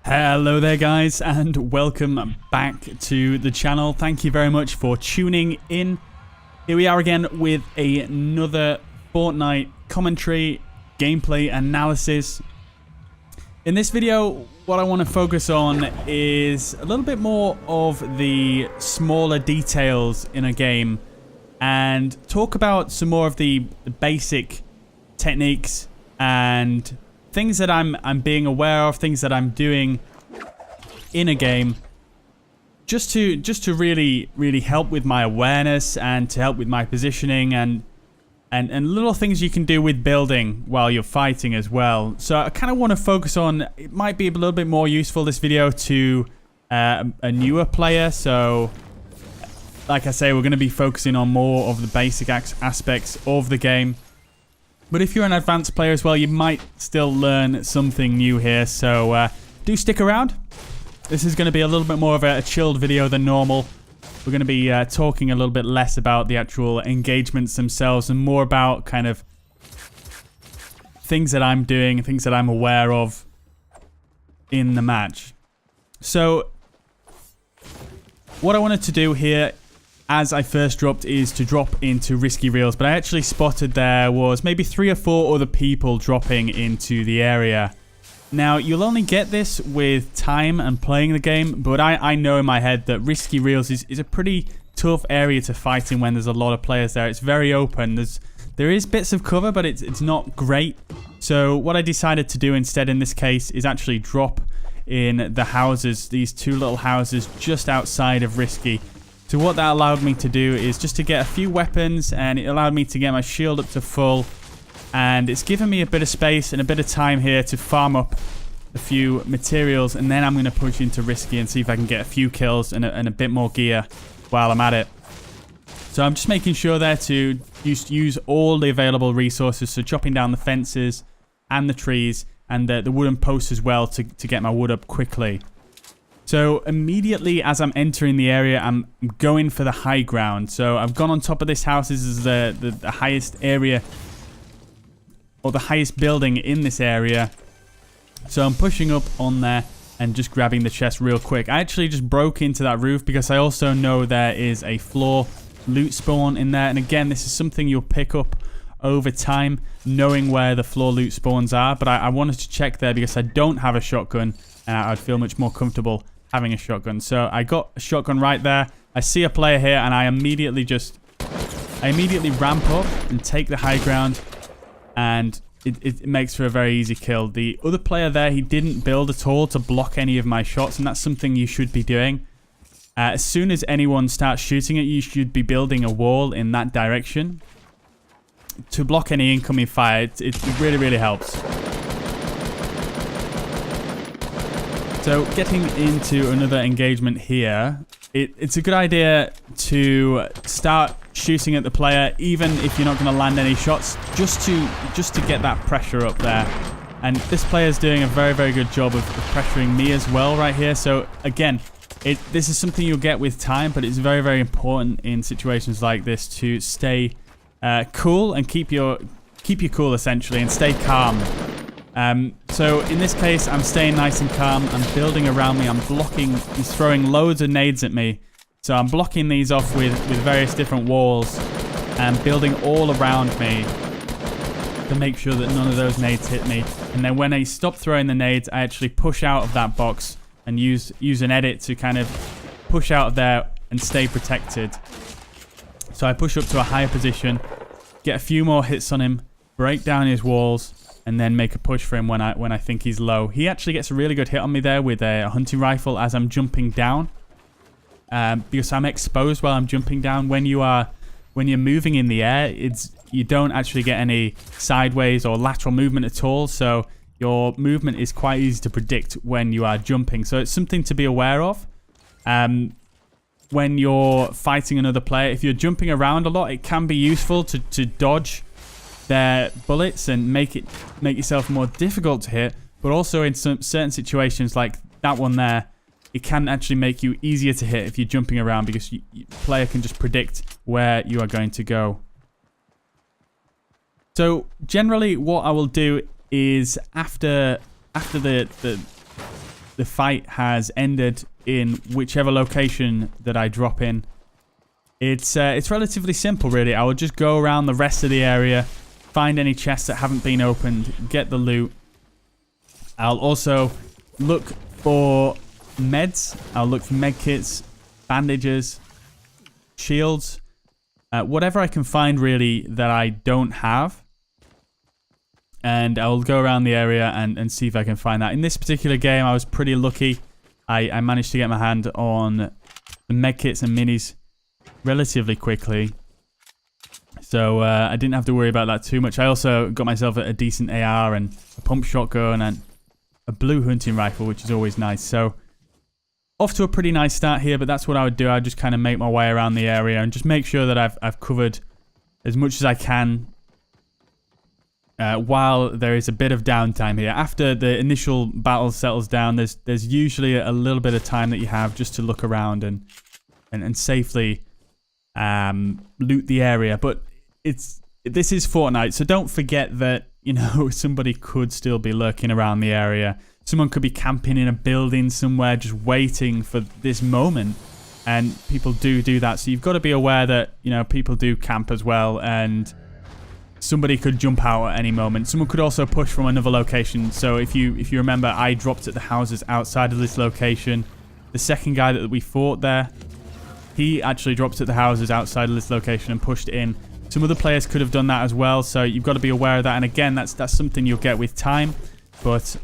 Hello there guys, and welcome back to the channel. Thank you very much for tuning in. Here we are again with another Fortnite commentary, gameplay analysis. In this video, what I want to focus on is a little bit more of the smaller details in a game and talk about some more of the basic techniques and things that I'm being aware of, things that I'm doing in a game, just to really help with my awareness and to help with my positioning and little things you can do with building while you're fighting as well. So I kind of want to focus on, it might be a little bit more useful, this video, to a newer player. So like I say, we're going to be focusing on more of the basic aspects of the game. But if you're an advanced player as well, you might still learn something new here. So do stick around. This is going to be a little bit more of a chilled video than normal. We're going to be talking a little bit less about the actual engagements themselves and more about kind of things that I'm doing, things that I'm aware of in the match. So what I wanted to do here as I first dropped is to drop into risky reels, but I actually spotted there was maybe 3 or 4 other people dropping into the area. Now, you'll only get this with time and playing the game, but I know in my head that risky reels is a pretty tough area to fight in when there's a lot of players there. It's very open. There is bits of cover, but it's not great. So what I decided to do instead in this case is actually drop in the houses, these 2 little houses just outside of risky. So what that allowed me to do is just to get a few weapons, and it allowed me to get my shield up to full. And it's given me a bit of space and a bit of time here to farm up a few materials, and then I'm going to push into risky and see if I can get a few kills and a bit more gear while I'm at it. So I'm just making sure there to use all the available resources, so chopping down the fences and the trees and the wooden posts as well to get my wood up quickly. So immediately as I'm entering the area, I'm going for the high ground. So I've gone on top of this house. This is the highest area, or the highest building in this area. So I'm pushing up on there and just grabbing the chest real quick. I actually just broke into that roof because I also know there is a floor loot spawn in there. And again, this is something you'll pick up over time, knowing where the floor loot spawns are. But I wanted to check there because I don't have a shotgun, and I'd feel much more comfortable having a shotgun. So I got a shotgun right there. I see a player here, and I immediately ramp up and take the high ground, and it makes for a very easy kill. The other player there, he didn't build at all to block any of my shots, and that's something you should be doing. As soon as anyone starts shooting at you, you should be building a wall in that direction to block any incoming fire. It really helps. So getting into another engagement here, it's a good idea to start shooting at the player, even if you're not going to land any shots, just to get that pressure up there. And this player is doing a very good job of pressuring me as well right here. So again, this is something you'll get with time, but it's very important in situations like this to stay cool and keep your cool essentially, and stay calm. So in this case, I'm staying nice and calm. I'm building around me. I'm blocking. He's throwing loads of nades at me. So I'm blocking these off with various different walls and building all around me to make sure that none of those nades hit me. And then when I stop throwing the nades, I actually push out of that box and use an edit to kind of push out of there and stay protected. So I push up to a higher position, get a few more hits on him, break down his walls, and then make a push for him when I think he's low. He actually gets a really good hit on me there with a hunting rifle as I'm jumping down, because I'm exposed while I'm jumping down. When you're moving in the air, you don't actually get any sideways or lateral movement at all. So your movement is quite easy to predict when you are jumping. So it's something to be aware of. When you're fighting another player, if you're jumping around a lot, it can be useful to dodge their bullets and make yourself more difficult to hit. But also in some certain situations like that one there, it can actually make you easier to hit if you're jumping around, because the player can just predict where you are going to go. So generally what I will do is after the the fight has ended in whichever location that I drop in. It's relatively simple, really. I will just go around the rest of the area, find any chests that haven't been opened, get the loot. I'll also look for meds. I'll look for med kits, bandages, shields, whatever I can find, really, that I don't have. And I'll go around the area and see if I can find that. In this particular game, I was pretty lucky. I managed to get my hand on the med kits and minis relatively quickly. So I didn't have to worry about that too much. I also got myself a decent AR and a pump shotgun and a blue hunting rifle, which is always nice. So off to a pretty nice start here, but that's what I would do. I'd just kind of make my way around the area and just make sure that I've covered as much as I can while there is a bit of downtime here. After the initial battle settles down, there's usually a little bit of time that you have just to look around and safely loot the area. But this is Fortnite, so don't forget that, you know, somebody could still be lurking around the area. Someone could be camping in a building somewhere just waiting for this moment. And people do that. So you've got to be aware that, you know, people do camp as well. And somebody could jump out at any moment. Someone could also push from another location. So if you remember, I dropped at the houses outside of this location. The second guy that we fought there, he actually dropped at the houses outside of this location and pushed in. Some other players could have done that as well. So you've got to be aware of that. And again, that's something you'll get with time. But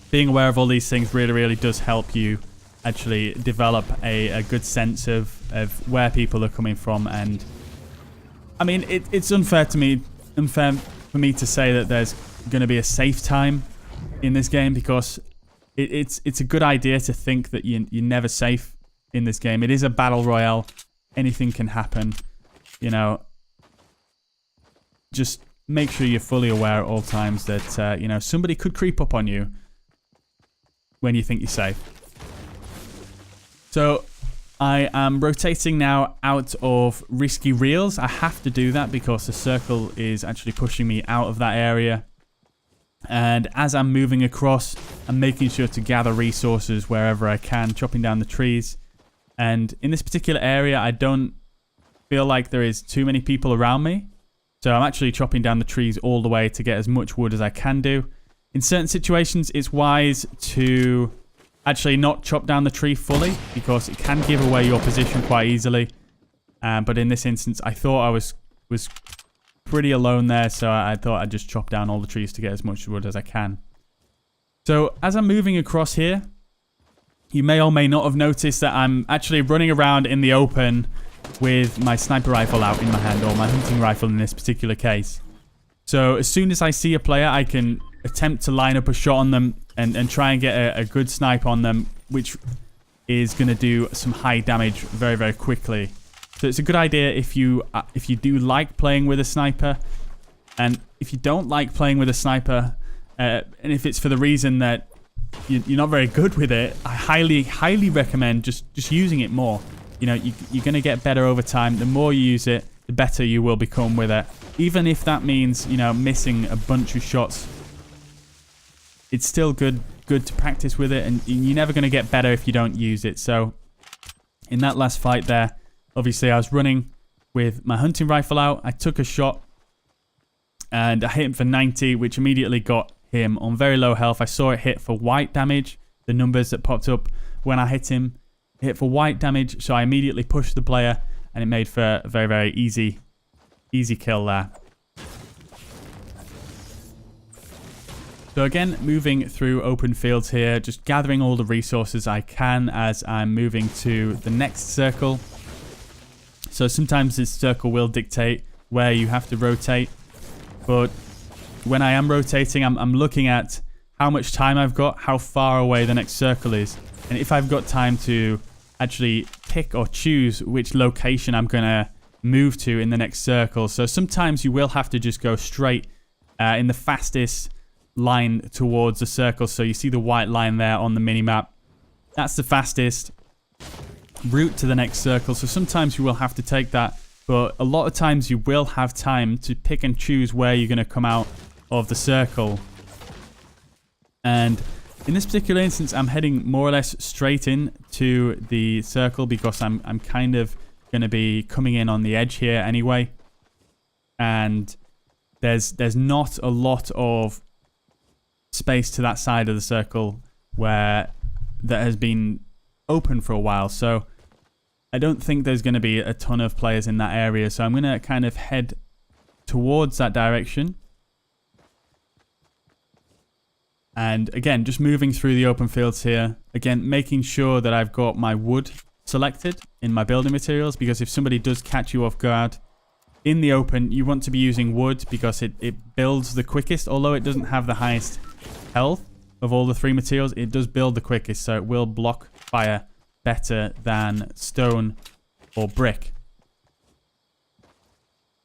being aware of all these things really, really does help you actually develop a good sense of where people are coming from. And I mean, it's unfair for me to say that there's going to be a safe time in this game, because it's a good idea to think that you're never safe in this game. It is a battle royale. Anything can happen. You know, just make sure you're fully aware at all times that you know, somebody could creep up on you when you think you're safe. So I am rotating now out of risky reels. I have to do that because the circle is actually pushing me out of that area. And as I'm moving across, I'm making sure to gather resources wherever I can, chopping down the trees. And in this particular area, I don't feel like there is too many people around me. So I'm actually chopping down the trees all the way to get as much wood as I can do. In certain situations, it's wise to actually not chop down the tree fully, because it can give away your position quite easily. But in this instance, I thought I was pretty alone there, so I thought I'd just chop down all the trees to get as much wood as I can. So as I'm moving across here, you may or may not have noticed that I'm actually running around in the open with my sniper rifle out in my hand, or my hunting rifle in this particular case. So as soon as I see a player, I can attempt to line up a shot on them and try and get a good snipe on them, which is going to do some high damage very, very quickly. So it's a good idea if you do like playing with a sniper, and if you don't like playing with a sniper, and if it's for the reason that you're not very good with it, I highly, highly recommend just using it more. You know, you're going to get better over time. The more you use it, the better you will become with it. Even if that means, you know, missing a bunch of shots, it's still good to practice with it, and you're never going to get better if you don't use it. So in that last fight there, obviously I was running with my hunting rifle out. I took a shot and I hit him for 90, which immediately got him on very low health. I saw it hit for white damage, the numbers that popped up when I hit him. Hit for white damage, so I immediately pushed the player, and it made for a very, very easy kill there. So again, moving through open fields here, just gathering all the resources I can as I'm moving to the next circle. So sometimes this circle will dictate where you have to rotate, but when I am rotating, I'm looking at how much time I've got, how far away the next circle is, and if I've got time to actually pick or choose which location I'm going to move to in the next circle. So sometimes you will have to just go straight in the fastest line towards the circle. So you see the white line there on the minimap. That's the fastest route to the next circle. So sometimes you will have to take that, but a lot of times you will have time to pick and choose where you're going to come out of the circle. And in this particular instance, I'm heading more or less straight in to the circle because I'm kind of going to be coming in on the edge here anyway. And there's not a lot of space to that side of the circle where that has been open for a while. So I don't think there's going to be a ton of players in that area. So I'm going to kind of head towards that direction. And again, just moving through the open fields here. Again, making sure that I've got my wood selected in my building materials, because if somebody does catch you off guard in the open, you want to be using wood because it builds the quickest. Although it doesn't have the highest health of all the 3 materials, it does build the quickest, so it will block fire better than stone or brick.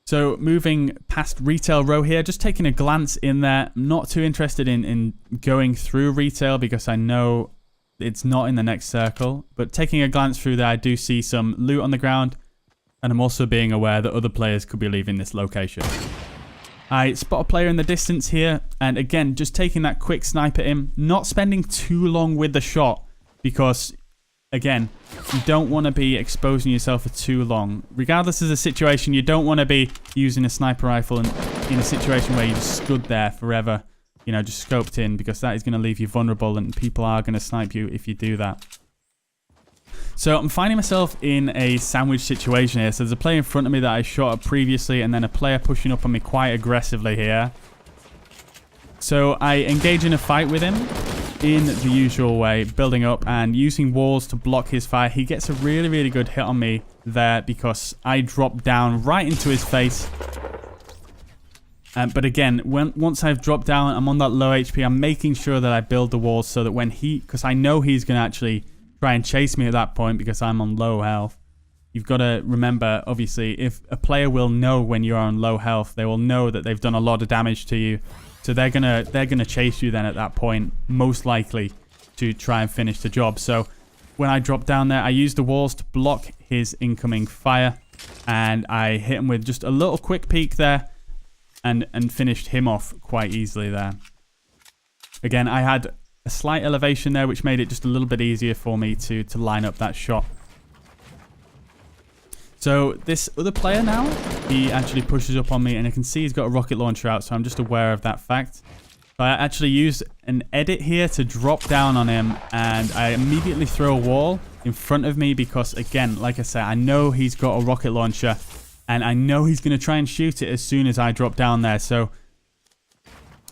So moving past retail row here, just taking a glance in there. I'm not too interested in going through retail because I know it's not in the next circle. But taking a glance through there, I do see some loot on the ground. And I'm also being aware that other players could be leaving this location. I spot a player in the distance here. And again, just taking that quick snipe at him. Not spending too long with the shot because, again, you don't want to be exposing yourself for too long. Regardless of the situation, you don't want to be using a sniper rifle in a situation where you just stood there forever, you know, just scoped in, because that is going to leave you vulnerable and people are going to snipe you if you do that. So I'm finding myself in a sandwich situation here. So there's a player in front of me that I shot at previously, and then a player pushing up on me quite aggressively here. So I engage in a fight with him in the usual way, building up and using walls to block his fire. He gets a really, really good hit on me there because I drop down right into his face. But again, once I've dropped down, I'm on that low HP. I'm making sure that I build the walls so that when because I know he's going to actually try and chase me at that point because I'm on low health. You've got to remember, obviously, if a player will know when you're on low health, they will know that they've done a lot of damage to you. So they're gonna chase you then at that point, most likely, to try and finish the job. So when I drop down there, I use the walls to block his incoming fire, and I hit him with just a little quick peek there, and finished him off quite easily there. Again, I had a slight elevation there, which made it just a little bit easier for me to line up that shot. So this other player now, he actually pushes up on me, and I can see he's got a rocket launcher out, so I'm just aware of that fact. So I actually use an edit here to drop down on him, and I immediately throw a wall in front of me because, again, like I said, I know he's got a rocket launcher, and I know he's going to try and shoot it as soon as I drop down there. So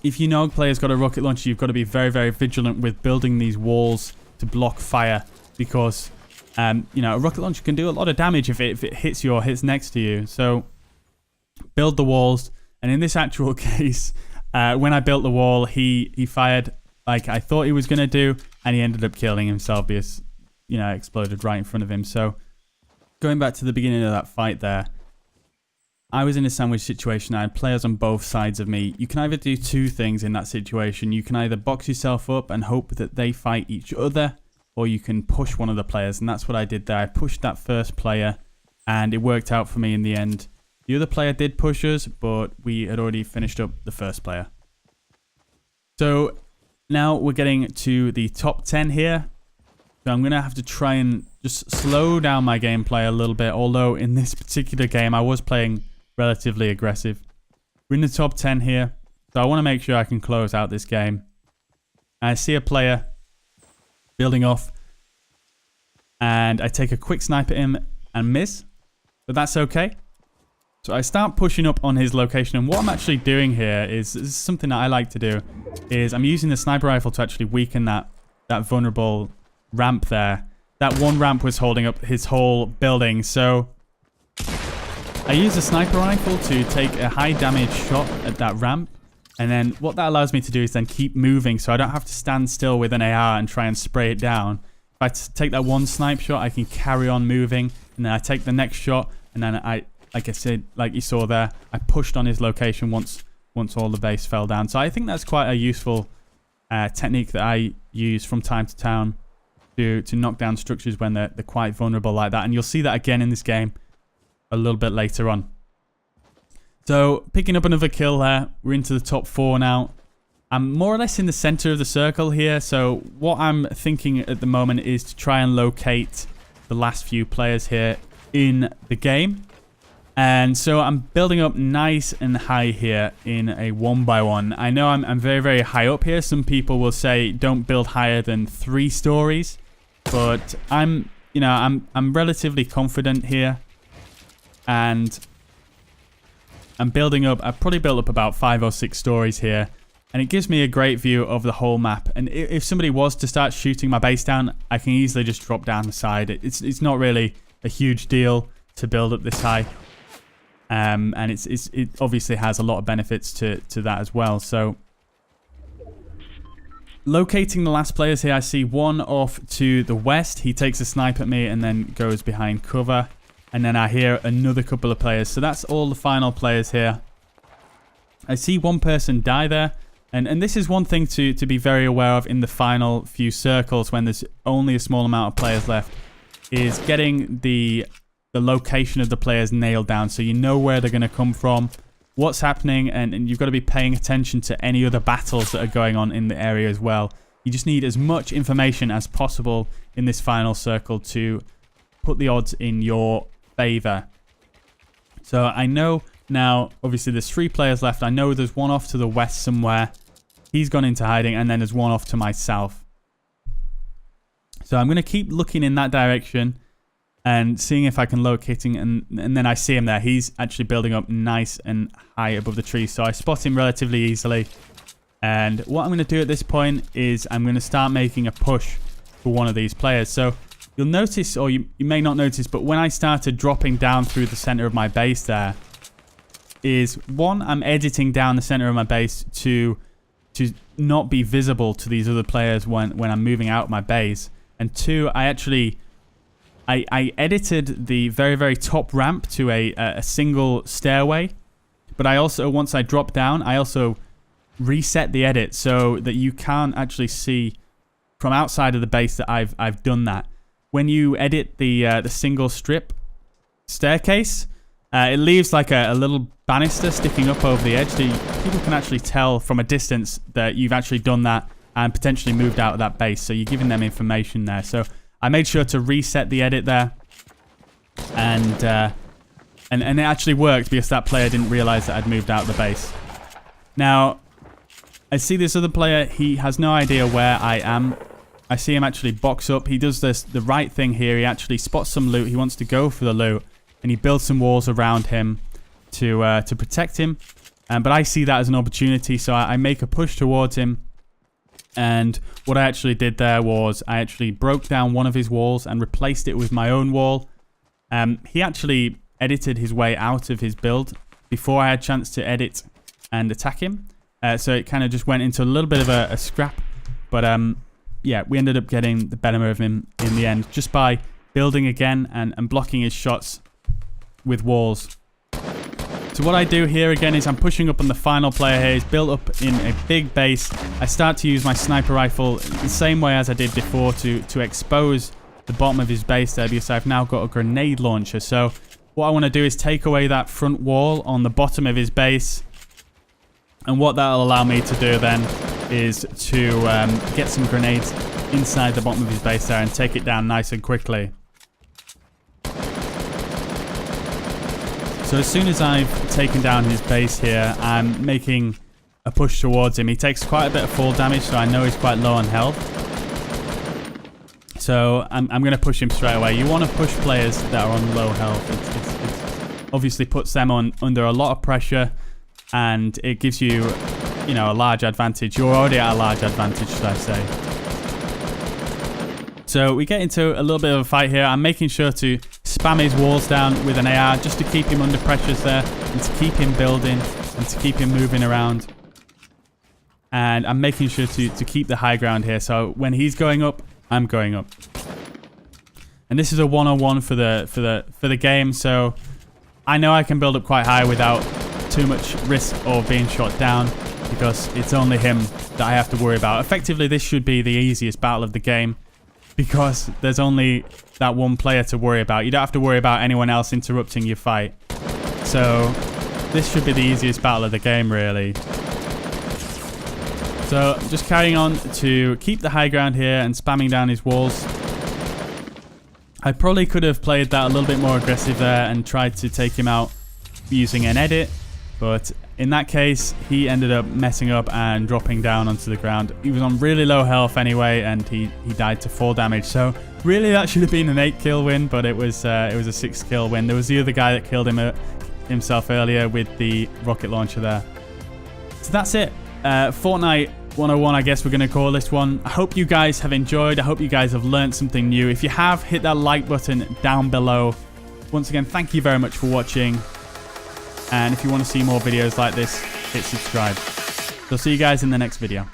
if you know a player's got a rocket launcher, you've got to be very, very vigilant with building these walls to block fire because you know, a rocket launcher can do a lot of damage if it hits you or hits next to you. So build the walls. And in this actual case, when I built the wall, he fired like I thought he was going to do, and he ended up killing himself because, you know, exploded right in front of him. So going back to the beginning of that fight there, I was in a sandwich situation. I had players on both sides of me. You can either do two things in that situation. You can either box yourself up and hope that they fight each other, or you can push one of the players, and that's what I did there. I pushed that first player, and it worked out for me in the end. The other player did push us, but we had already finished up the first player. So now we're getting to the top 10 here. So I'm going to have to try and just slow down my gameplay a little bit, although in this particular game I was playing relatively aggressive. We're in the top 10 here, so I want to make sure I can close out this game. I see a player building off, and I take a quick snipe at him and miss, but that's okay. So I start pushing up on his location, and what I'm actually doing here is something that I like to do, is I'm using the sniper rifle to actually weaken that vulnerable ramp there. That one ramp was holding up his whole building, so I use the sniper rifle to take a high damage shot at that ramp. And then what that allows me to do is then keep moving, so I don't have to stand still with an AR and try and spray it down. If I take that one snipe shot, I can carry on moving, and then I take the next shot, and then like I said, like you saw there, I pushed on his location once all the base fell down. So I think that's quite a useful technique that I use from time to time to knock down structures when they're quite vulnerable like that. And you'll see that again in this game a little bit later on. So, picking up another kill there. We're into the top 4 now. I'm more or less in the center of the circle here. So what I'm thinking at the moment is to try and locate the last few players here in the game. And so I'm building up nice and high here in a 1x1. I know I'm very, very high up here. Some people will say don't build higher than 3 stories. But I'm relatively confident here. And I'm building up, I've probably built up about 5 or 6 stories here. And it gives me a great view of the whole map. And if somebody was to start shooting my base down, I can easily just drop down the side. It's not really a huge deal to build up this high. And it obviously has a lot of benefits to that as well. So locating the last players here, I see one off to the west. He takes a snipe at me and then goes behind cover. And then I hear another couple of players. So that's all the final players here. I see one person die there. And this is one thing to be very aware of in the final few circles when there's only a small amount of players left, is getting the location of the players nailed down so you know where they're going to come from, what's happening, and you've got to be paying attention to any other battles that are going on in the area as well. You just need as much information as possible in this final circle to put the odds in your favor. So I know now, obviously there's 3 players left. I know there's one off to the west somewhere. He's gone into hiding, and then there's one off to my south. So I'm going to keep looking in that direction and seeing if I can locate him, and then I see him there. He's actually building up nice and high above the trees, so I spot him relatively easily. And what I'm going to do at this point is I'm going to start making a push for one of these players. So you'll notice, or you may not notice, but when I started dropping down through the center of my base there, is one, I'm editing down the center of my base to not be visible to these other players when I'm moving out of my base. And 2, I edited the very, very top ramp to a single stairway. But I also, once I drop down, I also reset the edit so that you can't actually see from outside of the base that I've done that. When you edit the single strip staircase, it leaves like a little banister sticking up over the edge. So people can actually tell from a distance that you've actually done that and potentially moved out of that base. So you're giving them information there. So I made sure to reset the edit there. And it actually worked because that player didn't realize that I'd moved out of the base. Now, I see this other player. He has no idea where I am. I see him actually box up. He does the right thing here. He actually spots some loot. He wants to go for the loot. And he builds some walls around him to protect him. But I see that as an opportunity, so I make a push towards him. And what I actually did there was I actually broke down one of his walls and replaced it with my own wall. He actually edited his way out of his build before I had a chance to edit and attack him. So it kind of just went into a little bit of a scrap. But yeah, we ended up getting the better of him in the end just by building again and blocking his shots with walls. So what I do here again is I'm pushing up on the final player here. He's built up in a big base. I start to use my sniper rifle the same way as I did before to expose the bottom of his base there, because I've now got a grenade launcher. So what I want to do is take away that front wall on the bottom of his base. And what that'll allow me to do then is to get some grenades inside the bottom of his base there and take it down nice and quickly. So as soon as I've taken down his base here, I'm making a push towards him. He takes quite a bit of fall damage, so I know he's quite low on health. So I'm going to push him straight away. You want to push players that are on low health. It obviously puts them under a lot of pressure, and it gives you, a large advantage. You're already at a large advantage, should I say. So we get into a little bit of a fight here. I'm making sure to spam his walls down with an AR just to keep him under pressures there and to keep him building and to keep him moving around. And I'm making sure to keep the high ground here. So when he's going up, I'm going up. And this is a one-on-one for the game. So I know I can build up quite high without too much risk of being shot down, because it's only him that I have to worry about. Effectively, this should be the easiest battle of the game, because there's only that one player to worry about. You don't have to worry about anyone else interrupting your fight. So this should be the easiest battle of the game, really. So just carrying on to keep the high ground here and spamming down his walls. I probably could have played that a little bit more aggressive there and tried to take him out using an edit, but in that case he ended up messing up and dropping down onto the ground. He was on really low health anyway, and he died to 4 damage. So really that should have been an 8 kill win, but it was a 6 kill win. There was the other guy that killed himself earlier with the rocket launcher there. So that's it. Fortnite 101, I guess we're going to call this one. I hope you guys have enjoyed. I hope you guys have learned something new. If you have, hit that like button down below. Once again, thank you very much for watching. And if you want to see more videos like this, hit subscribe. So see you guys in the next video.